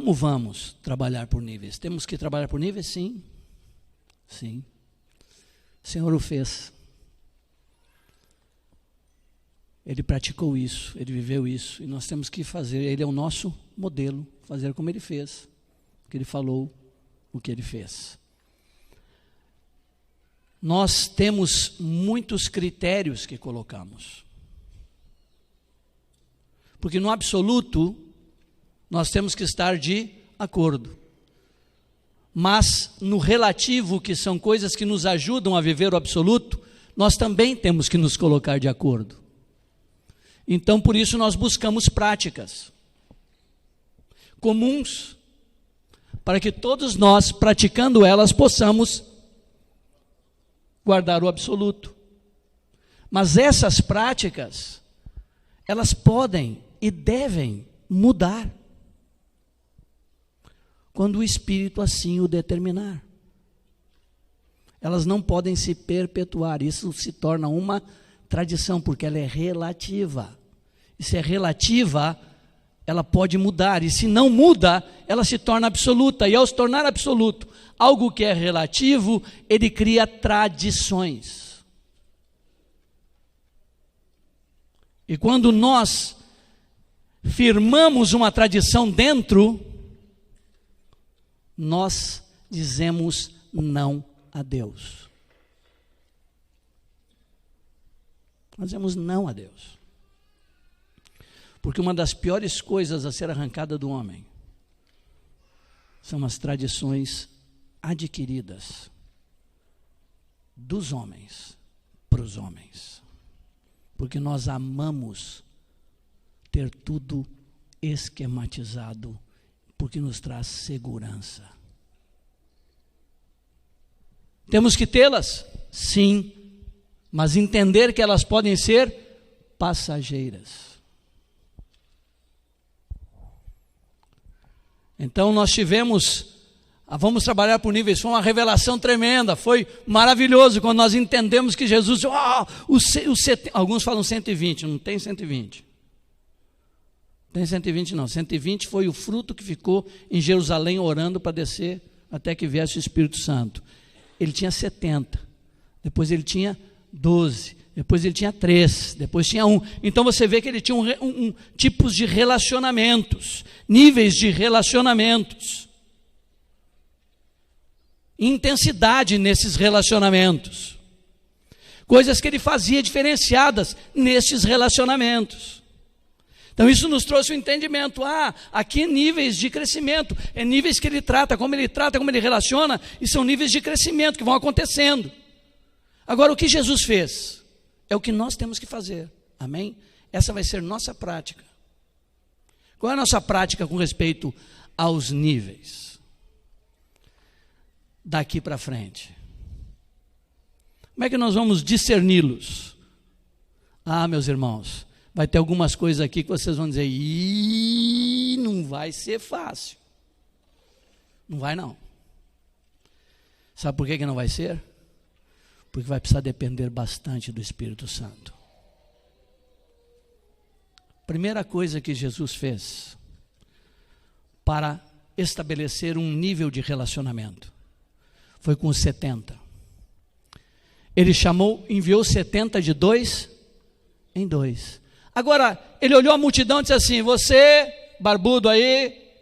como vamos trabalhar por níveis? Temos que trabalhar por níveis? Sim. Sim. O Senhor o fez. Ele praticou isso, ele viveu isso, e nós temos que fazer. Ele é o nosso modelo, fazer como ele fez, o que ele falou, o que ele fez. Nós temos muitos critérios que colocamos. Porque no absoluto, nós temos que estar de acordo. Mas no relativo, que são coisas que nos ajudam a viver o absoluto, nós também temos que nos colocar de acordo. Então, por isso, nós buscamos práticas comuns, para que todos nós, praticando elas, possamos guardar o absoluto. Mas essas práticas, elas podem e devem mudar, quando o Espírito assim o determinar. Elas não podem se perpetuar, isso se torna uma tradição, porque ela é relativa. E se é relativa, ela pode mudar, e se não muda, ela se torna absoluta, e ao se tornar absoluto, algo que é relativo, ele cria tradições. E quando nós firmamos uma tradição dentro, nós dizemos não a Deus. Nós dizemos não a Deus. Porque uma das piores coisas a ser arrancada do homem são as tradições adquiridas dos homens para os homens. Porque nós amamos ter tudo esquematizado, porque nos traz segurança. Temos que tê-las? Sim, mas entender que elas podem ser passageiras. Então nós vamos trabalhar por níveis, foi uma revelação tremenda, foi maravilhoso quando nós entendemos que Jesus, alguns falam 120, não tem 120. Tem 120 não, 120 foi o fruto que ficou em Jerusalém orando para descer até que viesse o Espírito Santo. Ele tinha 70, depois ele tinha 12, depois ele tinha 3, depois tinha 1. Então você vê que ele tinha tipos de relacionamentos, níveis de relacionamentos, intensidade nesses relacionamentos, coisas que ele fazia diferenciadas nesses relacionamentos. Então isso nos trouxe um entendimento, aqui níveis de crescimento, é níveis que ele trata, como ele relaciona, e são níveis de crescimento que vão acontecendo. Agora o que Jesus fez, é o que nós temos que fazer, amém? Essa vai ser nossa prática. Qual é a nossa prática com respeito aos níveis? Daqui para frente. Como é que nós vamos discerni-los? Meus irmãos, vai ter algumas coisas aqui que vocês vão dizer, não vai ser fácil. Não vai não. Sabe por que não vai ser? Porque vai precisar depender bastante do Espírito Santo. Primeira coisa que Jesus fez para estabelecer um nível de relacionamento foi com os 70. Ele enviou 70 de 2 em 2. Agora, ele olhou a multidão e disse assim, você, barbudo aí,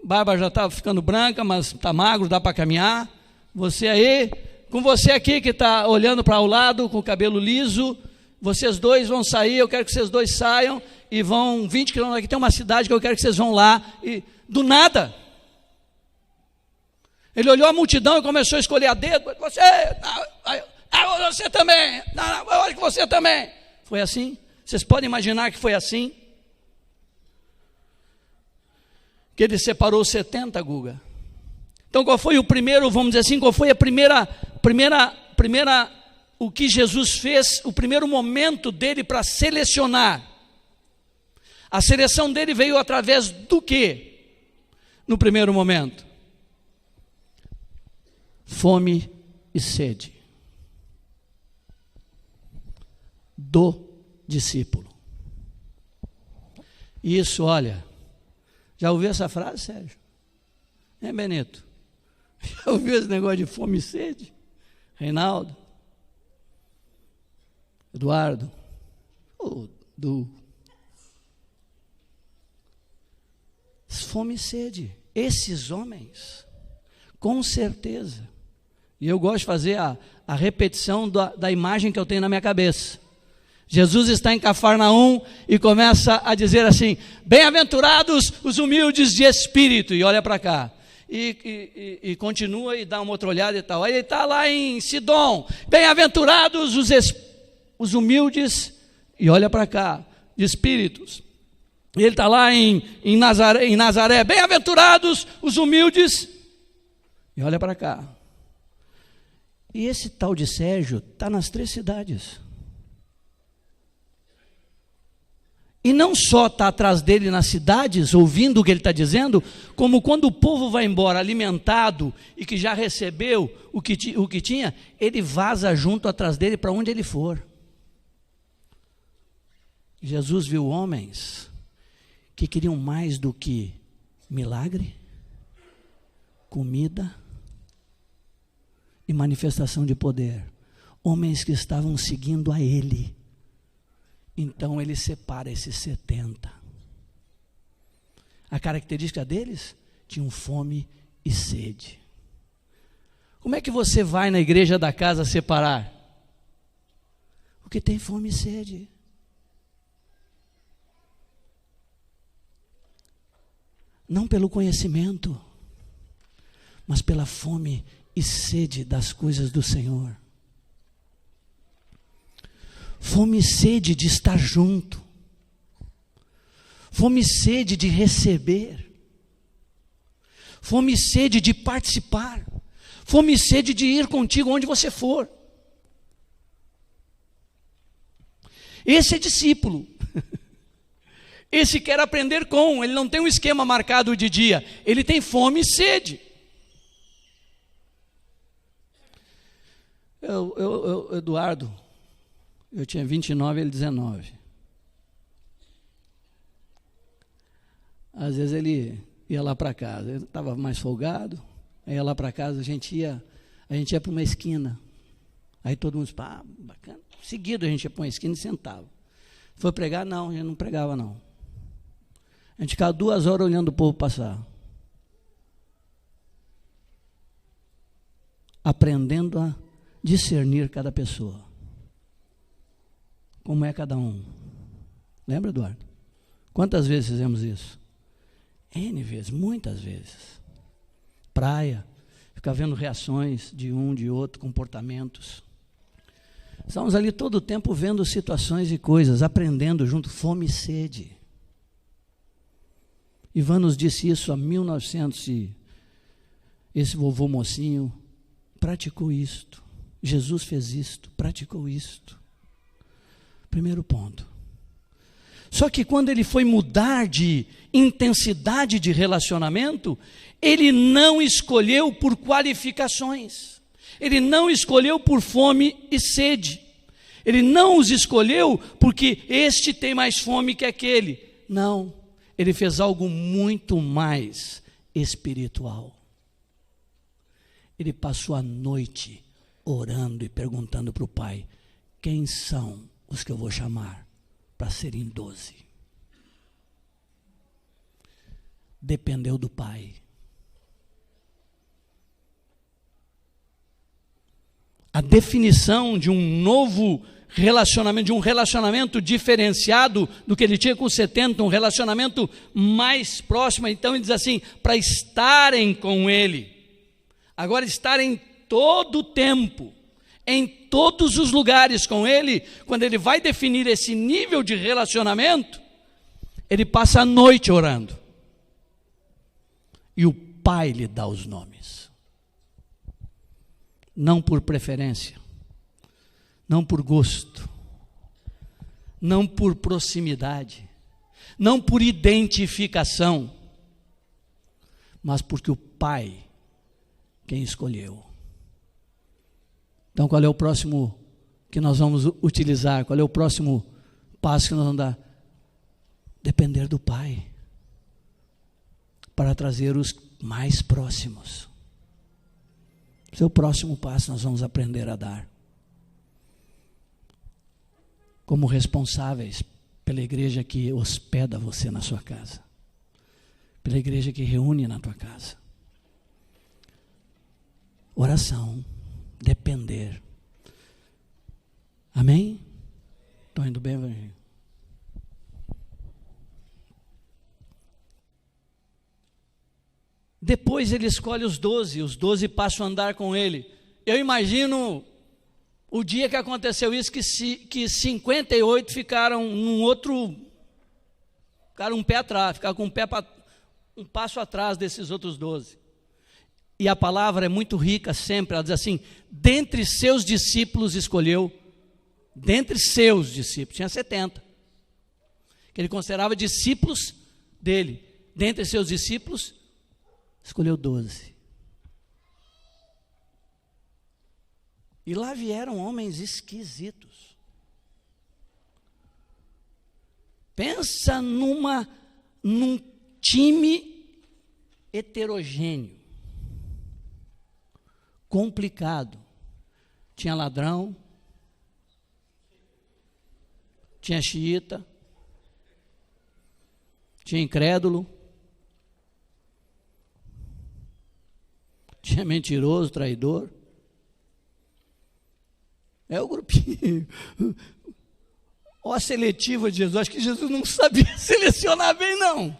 barba já está ficando branca, mas está magro, dá para caminhar, você aí, com você aqui que está olhando para o lado, com o cabelo liso, vocês dois vão sair, eu quero que vocês dois saiam, e vão 20 quilômetros, aqui tem uma cidade que eu quero que vocês vão lá, e do nada, ele olhou a multidão e começou a escolher a dedo, você também, eu acho que você também, foi assim? Vocês podem imaginar que foi assim? Que ele separou 70, Guga. Então qual foi o primeiro, vamos dizer assim, qual foi a primeira, o que Jesus fez, o primeiro momento dele para selecionar? A seleção dele veio através do quê? No primeiro momento? Fome e sede. Do discípulo. Isso, olha, já ouviu essa frase, Sérgio? Benito? Já ouviu esse negócio de fome e sede? Reinaldo? Eduardo? Fome e sede. Esses homens, com certeza. E eu gosto de fazer a repetição da imagem que eu tenho na minha cabeça. Jesus está em Cafarnaum e começa a dizer assim: bem-aventurados os humildes de espírito, e olha para cá, e continua e dá uma outra olhada e tal. Aí ele está lá em Sidom: bem-aventurados os humildes, e olha para cá, de espíritos. Ele está lá em Nazaré: bem-aventurados os humildes, e olha para cá. E esse tal de Sérgio está nas 3 cidades. E não só está atrás dele nas cidades, ouvindo o que ele está dizendo, como quando o povo vai embora alimentado e que já recebeu o que tinha, ele vaza junto atrás dele para onde ele for. Jesus viu homens que queriam mais do que milagre, comida e manifestação de poder. Homens que estavam seguindo a ele. Então ele separa esses 70. A característica deles? Tinham fome e sede. Como é que você vai na igreja da casa separar? O que tem fome e sede. Não pelo conhecimento, mas pela fome e sede das coisas do Senhor. Fome e sede de estar junto. Fome e sede de receber. Fome e sede de participar. Fome e sede de ir contigo onde você for. Esse é discípulo. Esse quer aprender com, ele não tem um esquema marcado de dia, ele tem fome e sede. Eduardo, eu tinha 29, ele 19. Às vezes ele ia lá para casa, ele estava mais folgado, ia lá para casa, a gente ia para uma esquina. Aí todo mundo disse: bacana. Seguido a gente ia para uma esquina e sentava. Foi pregar? Não, a gente não pregava não. A gente ficava 2 horas olhando o povo passar. Aprendendo a discernir cada pessoa. Como é cada um. Lembra, Eduardo? Quantas vezes fizemos isso? N vezes, muitas vezes. Praia, ficar vendo reações de um, de outro, comportamentos. Estamos ali todo o tempo vendo situações e coisas, aprendendo junto, fome e sede. Ivan nos disse isso há 1900 e esse vovô mocinho praticou isto. Jesus fez isto, praticou isto. Primeiro ponto. Só que quando ele foi mudar de intensidade de relacionamento, ele não escolheu por qualificações. Ele não escolheu por fome e sede. Ele não os escolheu porque este tem mais fome que aquele. Não. Ele fez algo muito mais espiritual. Ele passou a noite orando e perguntando para o Pai: quem são os que eu vou chamar para serem 12? Dependeu do Pai. A definição de um novo relacionamento, de um relacionamento diferenciado do que ele tinha com 70, um relacionamento mais próximo. Então ele diz assim: para estarem com ele, agora estarem todo o tempo, em todos os lugares com ele. Quando ele vai definir esse nível de relacionamento, ele passa a noite orando, e o Pai lhe dá os nomes, não por preferência, não por gosto, não por proximidade, não por identificação, mas porque o Pai quem escolheu. Então qual é o próximo que nós vamos utilizar? Qual é o próximo passo que nós vamos dar? Depender do Pai, para trazer os mais próximos. Seu próximo passo nós vamos aprender a dar. Como responsáveis pela igreja que hospeda você na sua casa. Pela igreja que reúne na tua casa. Oração, depender. Amém? Estou indo bem, Evangelho? Depois ele escolhe os 12 passam a andar com ele. Eu imagino o dia que aconteceu isso, que 58 ficaram ficaram um pé atrás, ficaram com um passo atrás desses outros 12. E a palavra é muito rica sempre, ela diz assim, dentre seus discípulos escolheu, dentre seus discípulos, tinha 70, que ele considerava discípulos dele, dentre seus discípulos, escolheu 12. E lá vieram homens esquisitos. Pensa num time heterogêneo, complicado. Tinha ladrão, tinha xiita, tinha incrédulo, tinha mentiroso, traidor. É o grupinho. Ó a seletiva de Jesus. Acho que Jesus não sabia selecionar bem, não.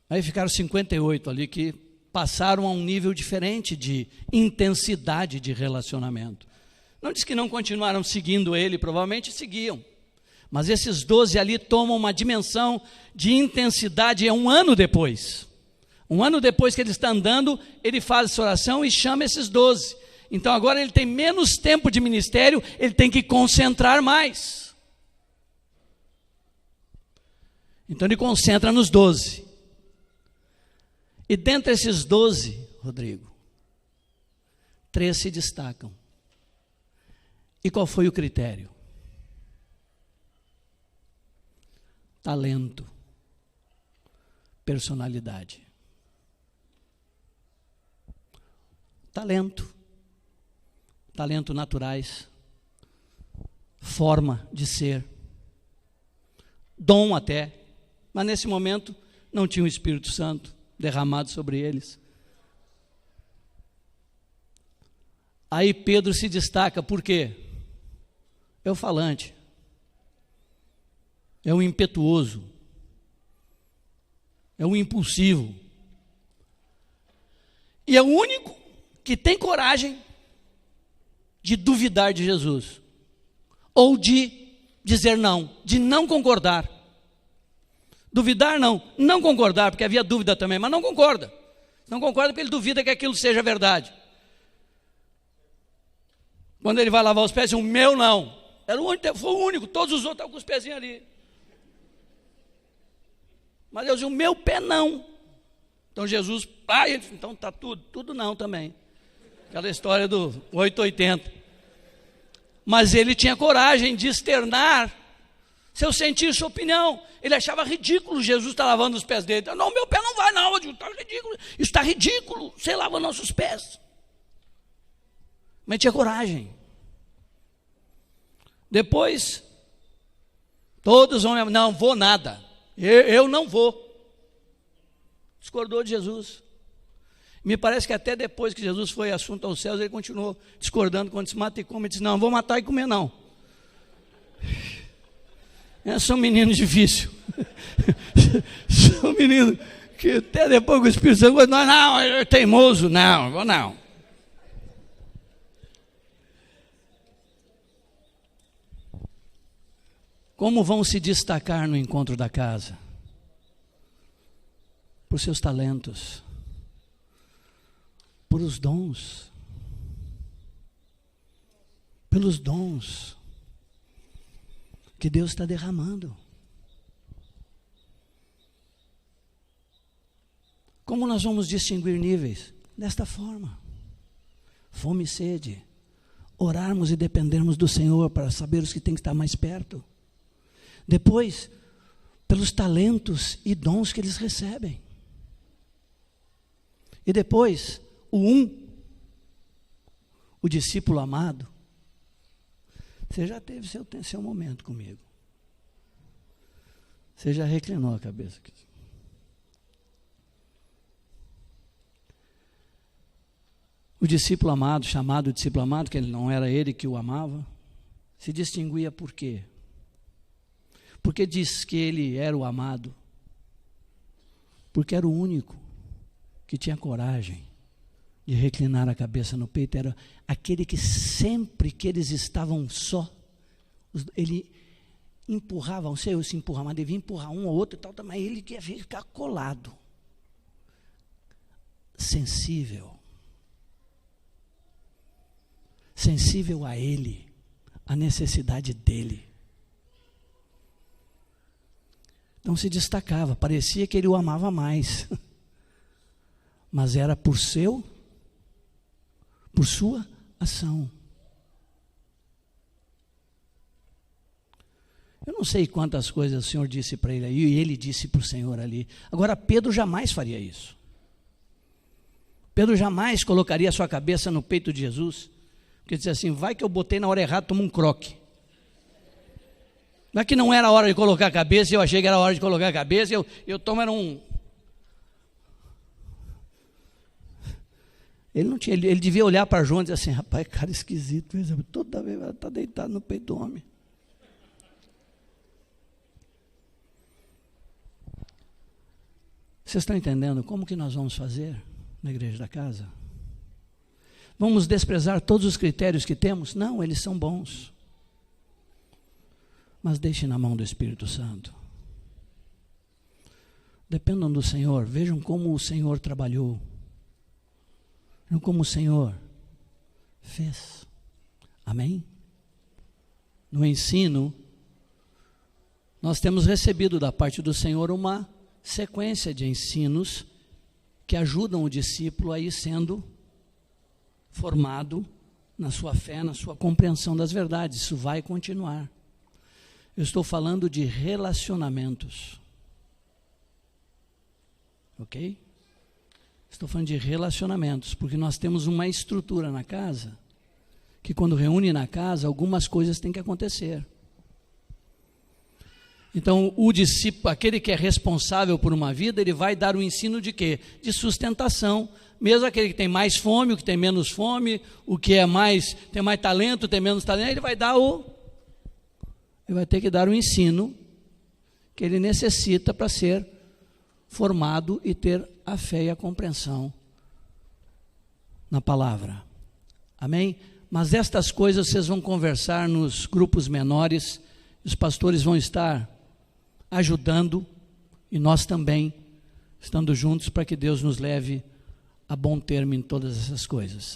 Aí ficaram 58 ali que passaram a um nível diferente de intensidade de relacionamento. Não diz que não continuaram seguindo ele, provavelmente seguiam. Mas esses 12 ali tomam uma dimensão de intensidade, é um ano depois. Um ano depois que ele está andando, ele faz essa oração e chama esses 12. Então agora ele tem menos tempo de ministério, ele tem que concentrar mais. Então ele concentra nos 12. E dentre esses 12, Rodrigo, 3 se destacam. E qual foi o critério? Talento, personalidade. Talento naturais, forma de ser, dom até, mas nesse momento não tinha o Espírito Santo derramado sobre eles. Aí Pedro se destaca, por quê? É o falante. É o impetuoso, é o impulsivo, e é o único que tem coragem de duvidar de Jesus, ou de dizer não, de não concordar. Duvidar não concordar, porque havia dúvida também, mas não concorda. Não concorda porque ele duvida que aquilo seja verdade. Quando ele vai lavar os pés, o meu não. Foi o único, todos os outros estavam com os pezinhos ali. Mas Deus disse, o meu pé não. Então Jesus, então está tudo não também. Aquela história do 880. Mas ele tinha coragem de externar seu sentir, sua opinião. Ele achava ridículo Jesus estar lavando os pés dele. Não, meu pé não vai não, eu digo, está ridículo. Isso está ridículo, você lava nossos pés. Mas tinha coragem. Depois, todos vão, não vou nada. Eu não vou. Discordou de Jesus. Me parece que até depois que Jesus foi assunto aos céus, ele continuou discordando quando se mata e come. Ele disse, não vou matar e comer não. Eu sou um menino difícil. Sou um menino que até depois que o Espírito Santo não, é teimoso, não, vou não. Como vão se destacar no encontro da casa? Por seus talentos, por os dons, pelos dons que Deus está derramando. Como nós vamos distinguir níveis? Desta forma: fome e sede, orarmos e dependermos do Senhor para saber os que tem que estar mais perto. Depois, pelos talentos e dons que eles recebem. E depois, o discípulo amado. Você já teve seu momento comigo. Você já reclinou a cabeça aqui. O discípulo amado, chamado discípulo amado, que ele não era ele que o amava, se distinguia por quê? Porque diz que ele era o amado? Porque era o único que tinha coragem de reclinar a cabeça no peito, era aquele que sempre que eles estavam só, ele empurrava, não sei eu se empurrava, mas devia empurrar um ou outro e tal, mas ele queria ficar colado, sensível a ele, a necessidade dele. Então se destacava, parecia que ele o amava mais, mas era por sua ação. Eu não sei quantas coisas o Senhor disse para ele aí, e ele disse para o Senhor ali. Agora, Pedro jamais faria isso. Pedro jamais colocaria a sua cabeça no peito de Jesus, porque dizia assim, vai que eu botei na hora errada, toma um croque. Não é que não era a hora de colocar a cabeça, eu achei que era a hora de colocar a cabeça, eu tomo era um... Ele devia olhar para João e dizer assim, rapaz, cara esquisito, toda vez ela está deitado no peito do homem. Vocês estão entendendo como que nós vamos fazer na igreja da casa? Vamos desprezar todos os critérios que temos? Não, eles são bons. Mas deixe na mão do Espírito Santo. Dependam do Senhor, vejam como o Senhor trabalhou. Vejam como o Senhor fez. Amém? No ensino, nós temos recebido da parte do Senhor uma sequência de ensinos que ajudam o discípulo a ir sendo formado na sua fé, na sua compreensão das verdades. Isso vai continuar. Eu estou falando de relacionamentos. Ok? Estou falando de relacionamentos, porque nós temos uma estrutura na casa, que quando reúne na casa, algumas coisas têm que acontecer. Então, o discípulo, aquele que é responsável por uma vida, ele vai dar o ensino de quê? De sustentação. Mesmo aquele que tem mais fome, o que tem menos fome, o que tem mais talento, tem menos talento, ele vai ter que dar o ensino que ele necessita para ser formado e ter a fé e a compreensão na palavra. Amém? Mas estas coisas vocês vão conversar nos grupos menores, os pastores vão estar ajudando e nós também estando juntos para que Deus nos leve a bom termo em todas essas coisas.